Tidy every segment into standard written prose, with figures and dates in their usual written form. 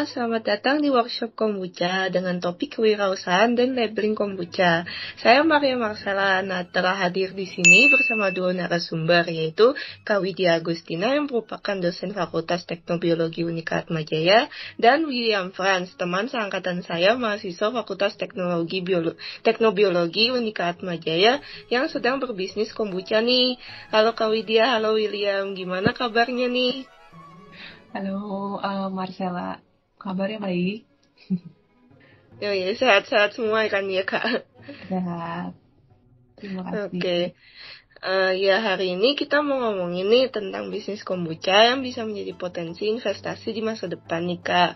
selamat datang di workshop kombucha dengan topik kewirausahaan dan labeling kombucha. Saya Maria Marcella. Nah, telah hadir di sini bersama dua narasumber, yaitu Kak Widya Agustina yang merupakan dosen Fakultas Teknobiologi Unika Atmajaya dan William Franz, teman seangkatan saya, mahasiswa Fakultas Teknobiologi Unika Atmajaya yang sedang berbisnis kombucha nih. Halo Kak Widya, halo William, gimana kabarnya nih? Halo, Marcella. Kabarnya baik? Oh ya, sehat-sehat semua kan ya Kak? Sehat. Terima kasih. Oke. Ya, hari ini kita mau ngomongin nih tentang bisnis kombucha yang bisa menjadi potensi investasi di masa depan nih Kak.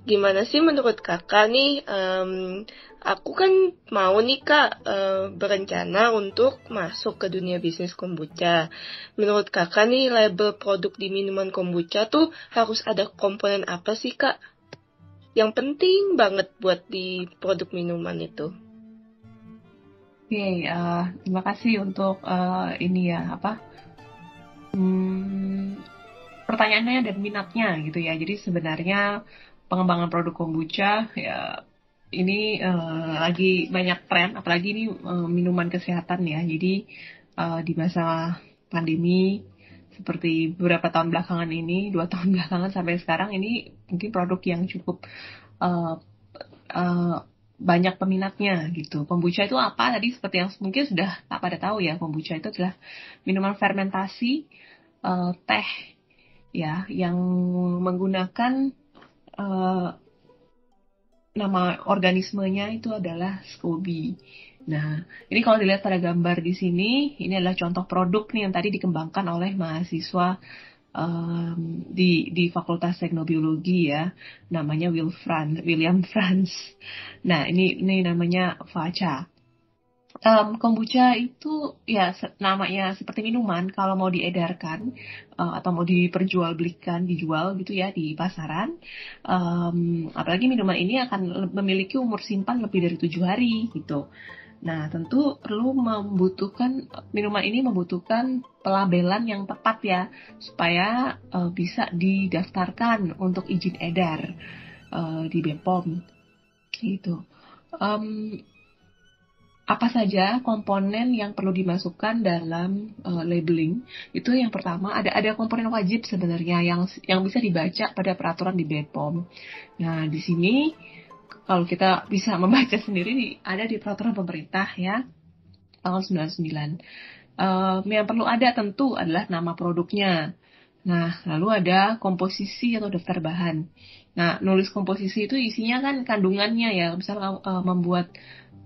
Gimana sih menurut Kakak nih? Aku kan mau nih Kak berencana untuk masuk ke dunia bisnis kombucha. Menurut Kakak nih, label produk di minuman kombucha tuh harus ada komponen apa sih Kak? Yang penting banget buat di produk minuman itu. Oke, terima kasih untuk ini ya, pertanyaannya dan minatnya gitu ya. Jadi sebenarnya pengembangan produk kombucha ya ini lagi banyak tren, apalagi ini minuman kesehatan ya. Jadi di masa pandemi seperti beberapa tahun belakangan ini, 2 tahun belakangan sampai sekarang ini mungkin produk yang cukup uh, uh, banyak peminatnya gitu. Kombucha itu apa? Tadi seperti yang mungkin sudah tak pada tahu ya, kombucha itu adalah minuman fermentasi teh ya yang menggunakan uh, nama organismenya itu adalah SCOBY. Nah, ini kalau dilihat pada gambar di sini, ini adalah contoh produk nih yang tadi dikembangkan oleh mahasiswa di Fakultas Teknobiologi ya, namanya William Franz. Nah, ini namanya Facha. Kombucha itu ya namanya seperti minuman kalau mau diedarkan atau mau diperjualbelikan, dijual gitu ya di pasaran. Apalagi minuman ini akan memiliki umur simpan lebih dari 7 hari gitu. Nah, tentu perlu minuman ini membutuhkan pelabelan yang tepat ya supaya bisa didaftarkan untuk izin edar di BPOM gitu. Um, apa saja komponen yang perlu dimasukkan dalam labeling? Itu yang pertama ada komponen wajib sebenarnya yang bisa dibaca pada peraturan di BPOM. Nah, di sini kalau kita bisa membaca sendiri ada di peraturan pemerintah ya tahun 99. Yang perlu ada tentu adalah nama produknya. Nah, lalu ada komposisi atau daftar bahan. Nah, nulis komposisi itu isinya kan kandungannya ya. Misalnya membuat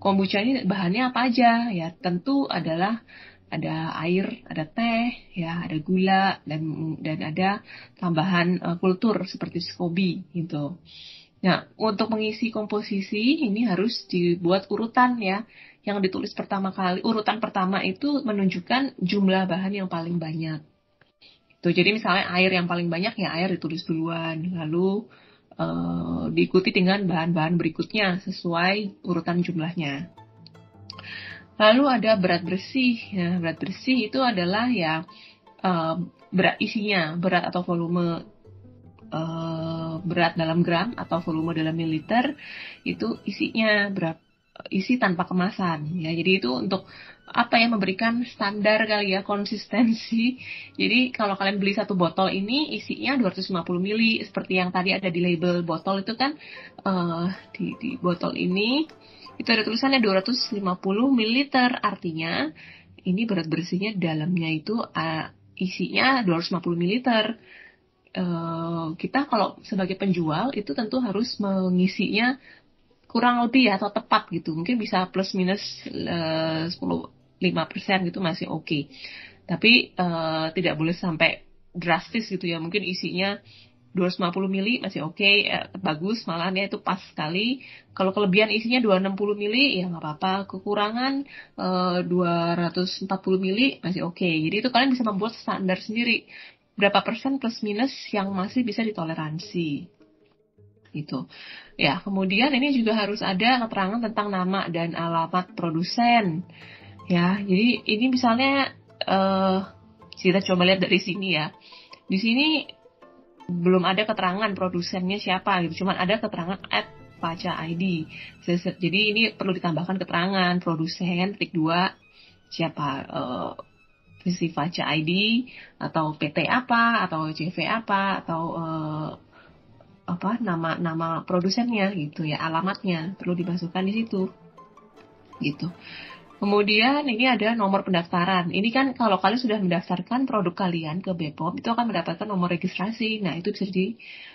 kombucha ini bahannya apa aja? Ya, tentu adalah ada air, ada teh, ya, ada gula dan ada tambahan kultur seperti SCOBY gitu. Nah, untuk mengisi komposisi ini harus dibuat urutan ya. Yang ditulis pertama kali, urutan pertama itu menunjukkan jumlah bahan yang paling banyak. Tuh, jadi misalnya air yang paling banyak ya air ditulis duluan, lalu diikuti dengan bahan-bahan berikutnya sesuai urutan jumlahnya. Lalu ada berat bersih. Nah, berat bersih itu adalah ya berat isinya, berat atau volume berat dalam gram atau volume dalam mililiter itu isinya berapa, isi tanpa kemasan ya. Jadi itu untuk apa ya, memberikan standar kali ya, konsistensi. Jadi kalau kalian beli satu botol ini isinya 250 mili seperti yang tadi ada di label botol itu kan, di botol ini itu ada tulisannya 250 mililiter, artinya ini berat bersihnya dalamnya itu isinya 250 mililiter. Kita kalau sebagai penjual itu tentu harus mengisinya kurang lebih ya, atau tepat gitu. Mungkin bisa plus minus 5% gitu masih oke. Tapi tidak boleh sampai drastis gitu ya. Mungkin isinya 250 mili masih oke, bagus, malahan ya itu pas sekali. Kalau kelebihan isinya 260 mili ya nggak apa-apa. Kekurangan 240 mili masih oke. Jadi itu kalian bisa membuat standar sendiri. Berapa persen plus minus yang masih bisa ditoleransi. Gitu. Ya, kemudian ini juga harus ada keterangan tentang nama dan alamat produsen. Ya, jadi ini misalnya kita coba lihat dari sini ya. Di sini belum ada keterangan produsennya siapa gitu, cuman ada keterangan @facha ID. Jadi ini perlu ditambahkan keterangan produsen, trik 2 siapa, si Facha ID atau PT apa atau CV apa atau apa nama produsennya gitu ya, alamatnya perlu dimasukkan di situ gitu. Kemudian ini ada nomor pendaftaran. Ini kan kalau kalian sudah mendaftarkan produk kalian ke BPOM, itu akan mendapatkan nomor registrasi. Nah, itu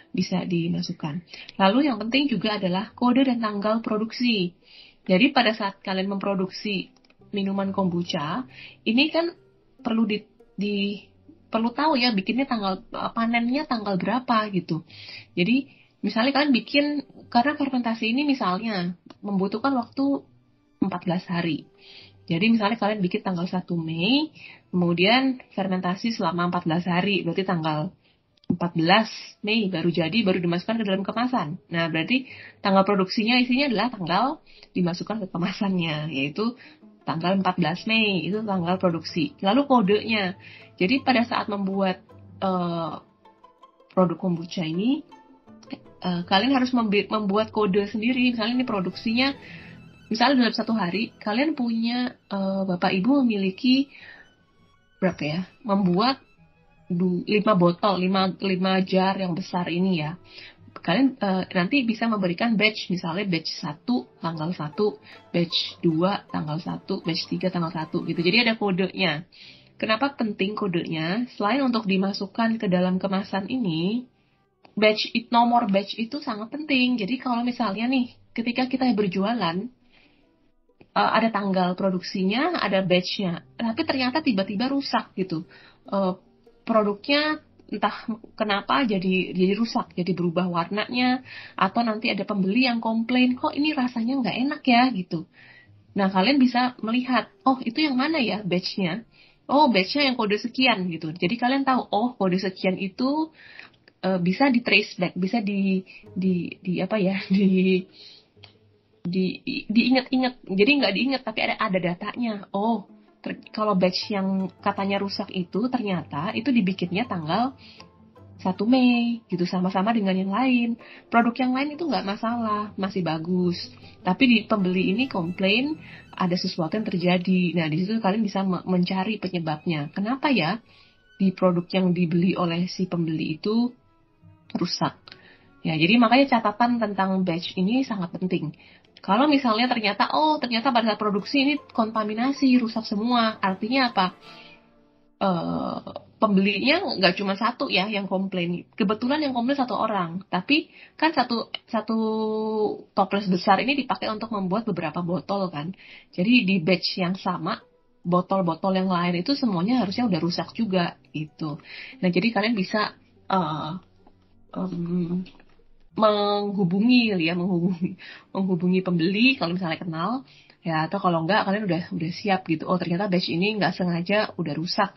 bisa dimasukkan. Lalu yang penting juga adalah kode dan tanggal produksi. Jadi pada saat kalian memproduksi minuman kombucha, ini kan perlu perlu tahu ya, bikinnya panennya tanggal berapa gitu. Jadi misalnya kalian bikin, karena fermentasi ini misalnya membutuhkan waktu 14 hari. Jadi misalnya kalian bikin tanggal 1 Mei, kemudian fermentasi selama 14 hari, berarti tanggal 14 Mei baru dimasukkan ke dalam kemasan. Nah, berarti tanggal produksinya isinya adalah tanggal dimasukkan ke kemasannya, yaitu tanggal 14 Mei, itu tanggal produksi. Lalu kodenya, jadi pada saat membuat produk kombucha ini, kalian harus membuat kode sendiri. Misalnya ini produksinya, misalnya dalam 1 hari, kalian punya, Bapak Ibu memiliki berapa ya, membuat 5 botol, 5 jar yang besar ini ya. Kalian nanti bisa memberikan batch, misalnya batch 1 tanggal 1, batch 2 tanggal 1, batch 3 tanggal 1 gitu. Jadi ada kodenya. Kenapa penting kodenya? Selain untuk dimasukkan ke dalam kemasan ini, nomor batch itu sangat penting. Jadi kalau misalnya nih, ketika kita berjualan, ada tanggal produksinya, ada batch-nya, tapi ternyata tiba-tiba rusak gitu. Produknya entah kenapa jadi rusak, jadi berubah warnanya, atau nanti ada pembeli yang komplain, kok ini rasanya nggak enak ya gitu. Nah, kalian bisa melihat, oh itu yang mana ya batch-nya? Oh, batch-nya yang kode sekian gitu. Jadi kalian tahu, oh kode sekian itu bisa di trace back, bisa diingat-ingat. Jadi nggak diingat, tapi ada datanya. Oh, kalau batch yang katanya rusak itu ternyata itu dibikinnya tanggal 1 Mei gitu, sama-sama dengan yang lain. Produk yang lain itu nggak masalah, masih bagus. Tapi di pembeli ini komplain ada sesuatu yang terjadi. Nah, di situ kalian bisa mencari penyebabnya. Kenapa ya di produk yang dibeli oleh si pembeli itu rusak? Ya, jadi makanya catatan tentang batch ini sangat penting. Kalau misalnya ternyata pada saat produksi ini kontaminasi, rusak semua, artinya apa? Pembelinya nggak cuma satu ya yang komplain. Kebetulan yang komplain 1 orang, tapi kan satu toples besar ini dipakai untuk membuat beberapa botol kan. Jadi di batch yang sama, botol-botol yang lain itu semuanya harusnya udah rusak juga gitu. Nah, jadi kalian bisa menghubungi pembeli kalau misalnya kenal ya, atau kalau enggak kalian udah siap gitu. Oh, ternyata batch ini nggak sengaja udah rusak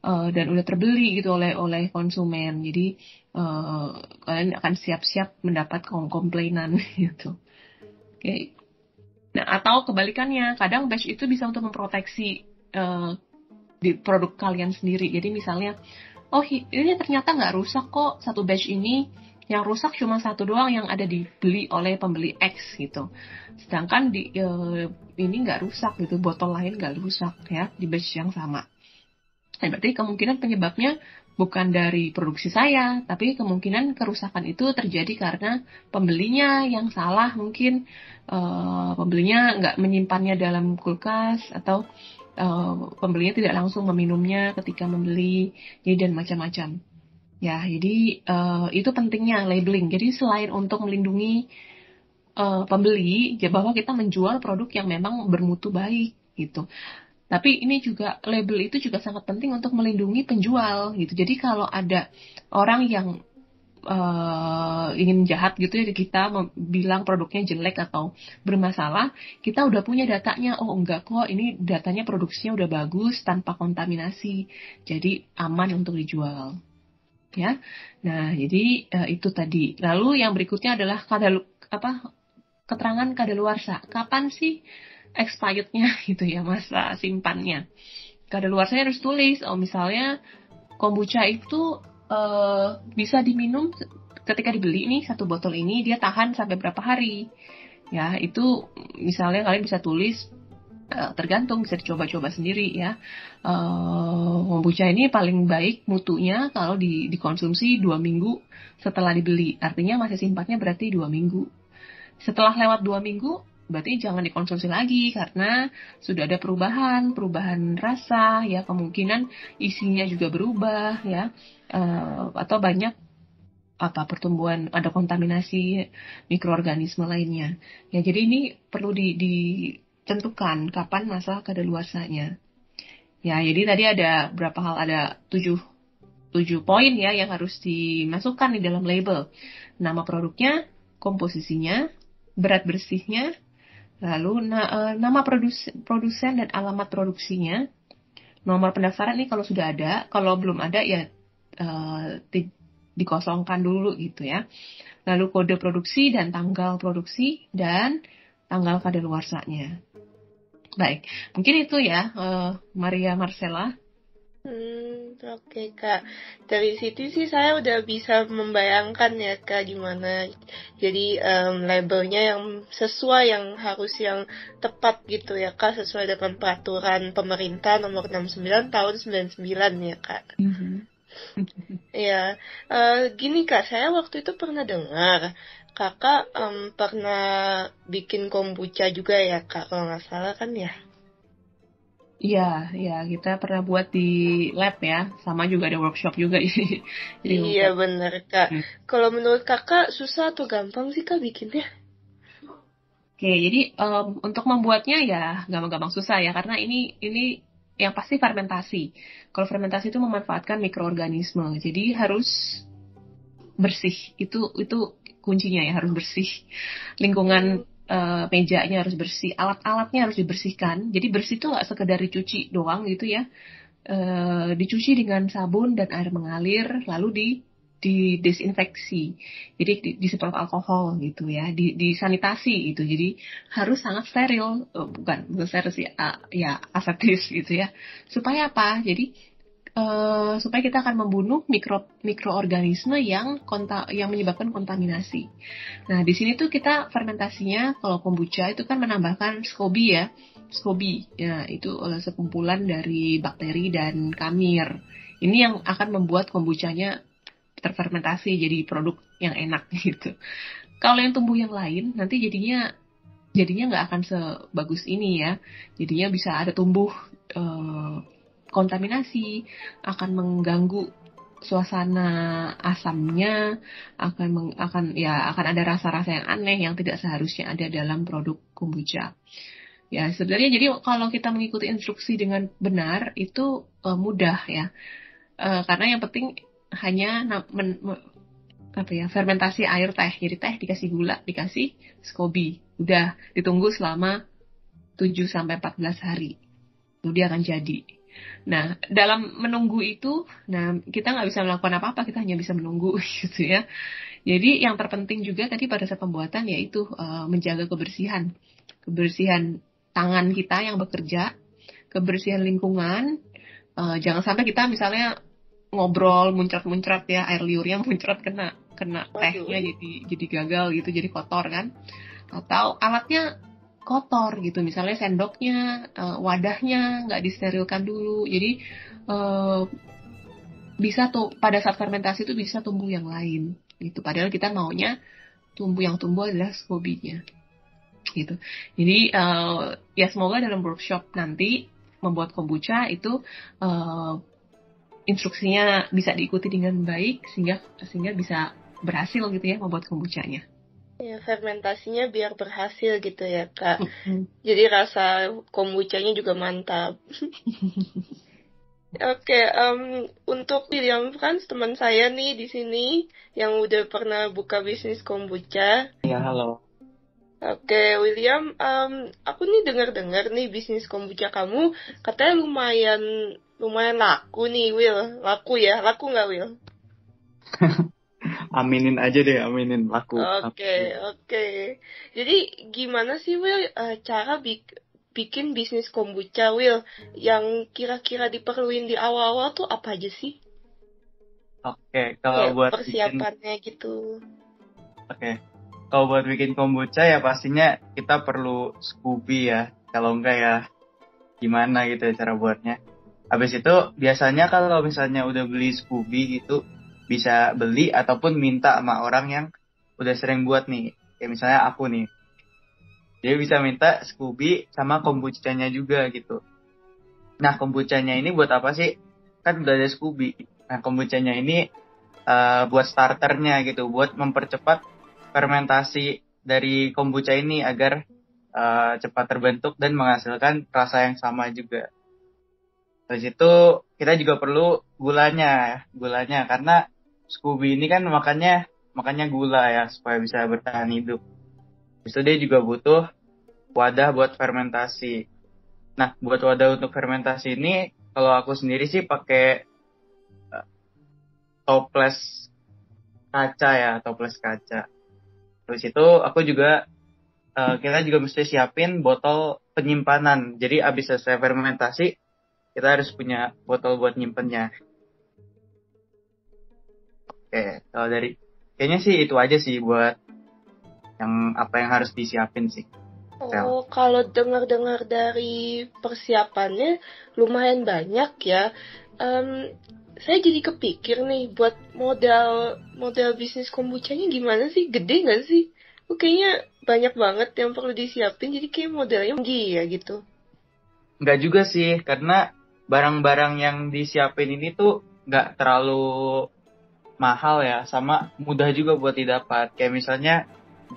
dan udah terbeli gitu oleh konsumen. Jadi kalian akan siap-siap mendapat komplainan gitu. Oke. Nah, atau kebalikannya, kadang batch itu bisa untuk memproteksi di produk kalian sendiri. Jadi misalnya, oh ini ternyata nggak rusak kok, satu batch ini yang rusak cuma 1 doang yang ada dibeli oleh pembeli X gitu. Sedangkan ini nggak rusak gitu, botol lain nggak rusak ya di batch yang sama. Nah, berarti kemungkinan penyebabnya bukan dari produksi saya, tapi kemungkinan kerusakan itu terjadi karena pembelinya yang salah, mungkin pembelinya nggak menyimpannya dalam kulkas, atau pembelinya tidak langsung meminumnya ketika membeli, dan macam-macam. Ya, jadi itu pentingnya labeling. Jadi selain untuk melindungi pembeli, ya bahwa kita menjual produk yang memang bermutu baik gitu. Tapi ini juga, label itu juga sangat penting untuk melindungi penjual gitu. Jadi kalau ada orang yang ingin jahat gitu ya, kita bilang produknya jelek atau bermasalah, kita udah punya datanya. Oh enggak kok, ini datanya produksinya udah bagus tanpa kontaminasi, jadi aman untuk dijual. Ya, nah jadi itu tadi. Lalu yang berikutnya adalah keterangan kadaluarsa. Kapan sih expirednya gitu ya, masa simpannya. Kadaluarsanya harus tulis. Oh misalnya kombucha itu bisa diminum ketika dibeli nih satu botol ini dia tahan sampai berapa hari. Ya, itu misalnya kalian bisa tulis, tergantung, bisa dicoba-coba sendiri ya. Kombucha ini paling baik mutunya kalau dikonsumsi 2 minggu setelah dibeli. Artinya masih simpatnya berarti 2 minggu. Setelah lewat 2 minggu, berarti jangan dikonsumsi lagi karena sudah ada perubahan rasa ya, kemungkinan isinya juga berubah ya, atau banyak pertumbuhan, ada kontaminasi mikroorganisme lainnya. Ya, jadi ini perlu ditentukan kapan masa kadaluarsanya. Ya, jadi tadi ada berapa hal, ada 7 poin ya yang harus dimasukkan di dalam label. Nama produknya, komposisinya, berat bersihnya, lalu nama produsen dan alamat produksinya, nomor pendaftaran ini kalau sudah ada, kalau belum ada ya dikosongkan dulu gitu ya. Lalu kode produksi dan tanggal produksi dan tanggal kadaluarsanya. Baik, mungkin itu ya, Maria Marcella. Oke, Kak. Dari situ sih saya udah bisa membayangkan ya, Kak, gimana. Jadi labelnya yang sesuai, yang harus yang tepat gitu ya, Kak, sesuai dengan peraturan pemerintah nomor 69 tahun 99 ya, Kak. Ya, gini Kak, saya waktu itu pernah dengar Kakak pernah bikin kombucha juga ya, Kak, kalau nggak salah kan ya? Iya, kita pernah buat di lab ya, sama juga ada workshop juga ini. Iya bener Kak. Kalau menurut Kakak susah atau gampang sih Kak bikinnya? Oke, jadi untuk membuatnya ya gampang-gampang susah ya, karena ini yang pasti fermentasi. Kalau fermentasi itu memanfaatkan mikroorganisme, jadi harus bersih. Itu kuncinya ya, harus bersih. Lingkungan mejanya harus bersih, alat-alatnya harus dibersihkan. Jadi bersih itu nggak sekedar dicuci doang gitu ya. Dicuci dengan sabun dan air mengalir, lalu didesinfeksi. Jadi disemprot alkohol gitu ya, disanitasi gitu. Jadi harus sangat steril, bukan steril sih, ya aseptis gitu ya. Supaya apa? Jadi supaya kita akan membunuh mikroorganisme yang menyebabkan kontaminasi. Nah, di sini tuh kita fermentasinya, kalau kombucha itu kan menambahkan SCOBY ya. SCOBY, ya itu sekumpulan dari bakteri dan kamir. Ini yang akan membuat kombuchanya terfermentasi jadi produk yang enak gitu. Kalau yang tumbuh yang lain, nanti jadinya nggak akan sebagus ini ya. Jadinya bisa ada tumbuh kontaminasi, akan mengganggu suasana asamnya, akan ada rasa-rasa yang aneh yang tidak seharusnya ada dalam produk kombucha. Ya, sebenarnya jadi kalau kita mengikuti instruksi dengan benar itu mudah ya. Karena yang penting hanya fermentasi air teh. Jadi teh dikasih gula, dikasih SCOBY. Udah ditunggu selama 7 sampai 14 hari. Lalu dia akan jadi. Nah, dalam menunggu itu, kita nggak bisa melakukan apa-apa, kita hanya bisa menunggu gitu ya. Jadi yang terpenting juga tadi pada saat pembuatan yaitu menjaga kebersihan tangan kita yang bekerja, kebersihan lingkungan. Jangan sampai kita misalnya ngobrol muncrat-muncrat ya, air liurnya muncrat kena tehnya jadi gagal gitu, jadi kotor kan. Atau alatnya kotor gitu, misalnya sendoknya, wadahnya nggak disterilkan dulu, jadi bisa tuh pada saat fermentasi itu bisa tumbuh yang lain gitu, padahal kita maunya yang tumbuh adalah SCOBY-nya gitu. Jadi ya semoga dalam workshop nanti membuat kombucha itu instruksinya bisa diikuti dengan baik sehingga bisa berhasil gitu ya membuat kombuchanya. Ya, fermentasinya biar berhasil gitu ya, Kak. Jadi rasa kombuchanya juga mantap. Oke, untuk William Franz, teman saya nih di sini yang udah pernah buka bisnis kombucha. Ya, halo. Oke, William, aku nih dengar-dengar nih bisnis kombucha kamu katanya lumayan laku nih, Will. Laku ya? Laku nggak, Will? Aminin aja deh, aminin laku. Oke. Jadi gimana sih, Will, cara bikin bisnis kombucha, Will? Yang kira-kira diperluin di awal-awal tuh apa aja sih? Oke, kalau Kayak buat bikin persiapannya gitu. oke. Kalau buat bikin kombucha ya pastinya kita perlu Scoopy ya. Kalau enggak ya gimana gitu ya cara buatnya. Habis itu biasanya kalau misalnya udah beli Scoopy gitu bisa beli ataupun minta sama orang yang udah sering buat nih. Kayak misalnya aku nih. Dia bisa minta Scoopy sama kombuchanya juga gitu. Nah, kombuchanya ini buat apa sih? Kan udah ada Scooby. Nah, kombuchanya ini buat starternya gitu, buat mempercepat fermentasi dari kombucha ini agar cepat terbentuk dan menghasilkan rasa yang sama juga. Terus itu kita juga perlu gulanya karena Scooby ini kan makannya gula ya supaya bisa bertahan hidup. Terus itu dia juga butuh wadah buat fermentasi. Nah, buat wadah untuk fermentasi ini, kalau aku sendiri sih pakai toples toples kaca. Terus itu aku juga kita juga mesti siapin botol penyimpanan. Jadi abis selesai fermentasi, kita harus punya botol buat nyimpennya. Oke, kalau dari kayaknya sih itu aja sih buat apa yang harus disiapin sih. Oh, kalau dengar-dengar dari persiapannya lumayan banyak ya. Em, saya jadi kepikir nih buat modal bisnis kombuchanya gimana sih? Gede nggak sih? Kayaknya banyak banget yang perlu disiapin, jadi kayak modalnya tinggi ya gitu. Nggak juga sih, karena barang-barang yang disiapin ini tuh nggak terlalu mahal ya, sama mudah juga buat didapat. Kayak misalnya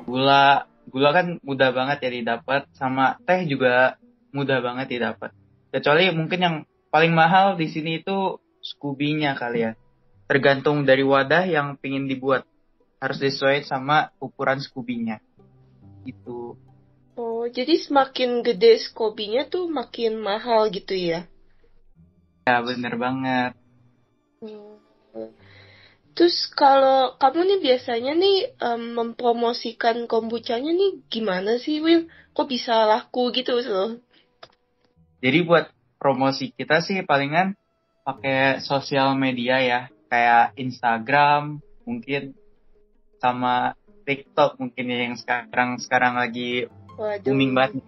gula kan mudah banget ya didapat, sama teh juga mudah banget didapat. Kecuali mungkin yang paling mahal di sini itu Scooby-nya kali ya. Tergantung dari wadah yang pingin dibuat. Harus disesuaikan sama ukuran Scooby-nya. Gitu. Oh, jadi semakin gede skobinya tuh makin mahal gitu ya? Ya bener banget. Hmm. Terus kalau kamu nih biasanya nih mempromosikan kombuchanya nih gimana sih, Will? Kok bisa laku gitu loh? Jadi buat promosi kita sih palingan pakai sosial media ya. Kayak Instagram mungkin sama TikTok mungkin ya yang sekarang lagi booming Waduh. banget.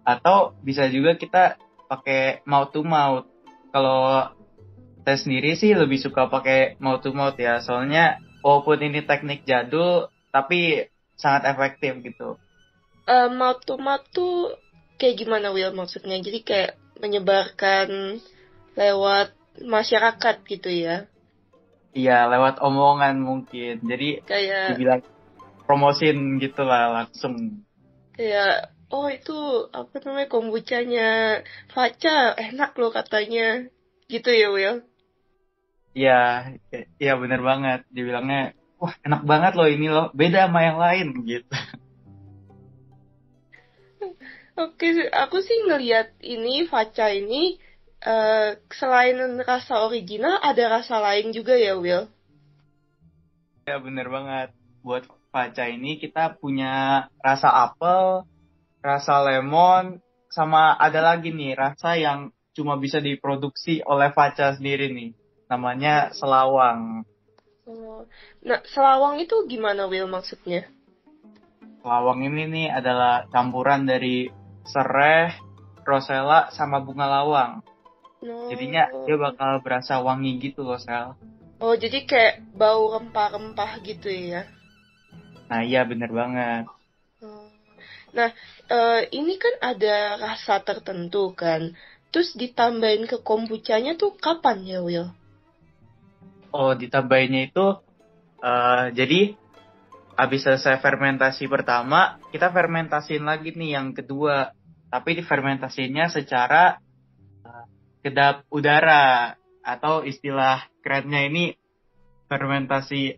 Atau bisa juga kita pakai mouth to mouth. Kalau saya sendiri sih lebih suka pakai mouth to mouth ya. Soalnya walaupun ini teknik jadul tapi sangat efektif gitu. Mouth to mouth tuh kayak gimana, Will, maksudnya? Jadi kayak menyebarkan lewat masyarakat gitu ya? Iya, lewat omongan mungkin. Jadi Kayak dibilang promosin gitu lah langsung. kayak oh itu apa namanya kombuchanya Faca enak loh katanya gitu ya, Will. Iya, iya bener banget. Dibilangnya, wah enak banget loh ini loh, beda sama yang lain gitu. Oke, aku sih ngelihat ini Faca ini selain rasa original ada rasa lain juga ya, Will. Ya bener banget. Buat Faca ini kita punya rasa apel, rasa lemon, sama ada lagi nih rasa yang cuma bisa diproduksi oleh Faca sendiri nih. Namanya selawang. Oh. Nah, selawang itu gimana, Will, maksudnya? Selawang ini nih adalah campuran dari sereh, rosella, sama bunga lawang. Jadinya dia No. bakal berasa wangi gitu loh, Sel. Oh, jadi kayak bau rempah-rempah gitu ya. Nah iya bener banget. Oh. Nah, ini kan ada rasa tertentu kan. Terus ditambahin ke kombuchanya tuh kapan ya, Will? Oh ditambahinnya itu, jadi habis selesai fermentasi pertama, kita fermentasiin lagi nih yang kedua. Tapi difermentasinya secara kedap udara. Atau istilah kerennya ini fermentasi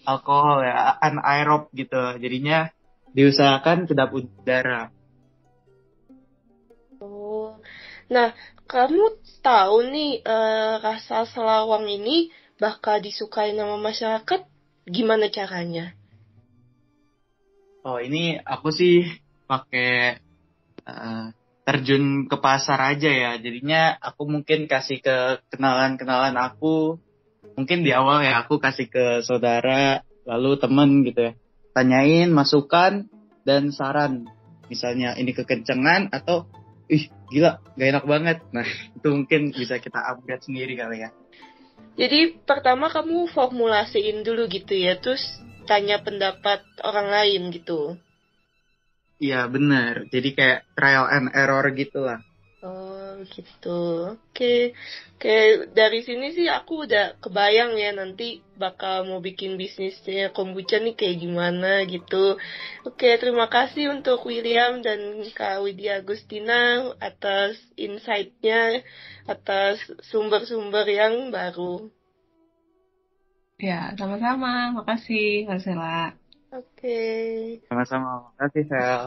alkohol ya, anaerob gitu. Jadinya diusahakan kedap udara. Oh. Nah, kamu tahu nih rasa selawang ini bakal disukai sama masyarakat gimana caranya? Oh ini aku sih pakai terjun ke pasar aja ya. Jadinya aku mungkin kasih ke kenalan-kenalan aku. Mungkin di awal ya aku kasih ke saudara, lalu temen gitu ya. Tanyain masukan dan saran. Misalnya ini kekencengan atau ih gila gak enak banget. Nah itu mungkin bisa kita upgrade sendiri kali ya. Jadi pertama kamu formulasiin dulu gitu ya, terus tanya pendapat orang lain gitu. Iya bener. Jadi kayak trial and error gitu lah. Oh gitu. Oke. Oke, dari sini sih aku udah kebayang ya nanti bakal mau bikin bisnisnya kombucha nih kayak gimana gitu. Oke, terima kasih untuk William dan Kak Widya Agustina atas insight-nya, atas sumber-sumber yang baru. Ya, sama-sama. Makasih, Marcella. Oke. Sama-sama. Makasih Sel.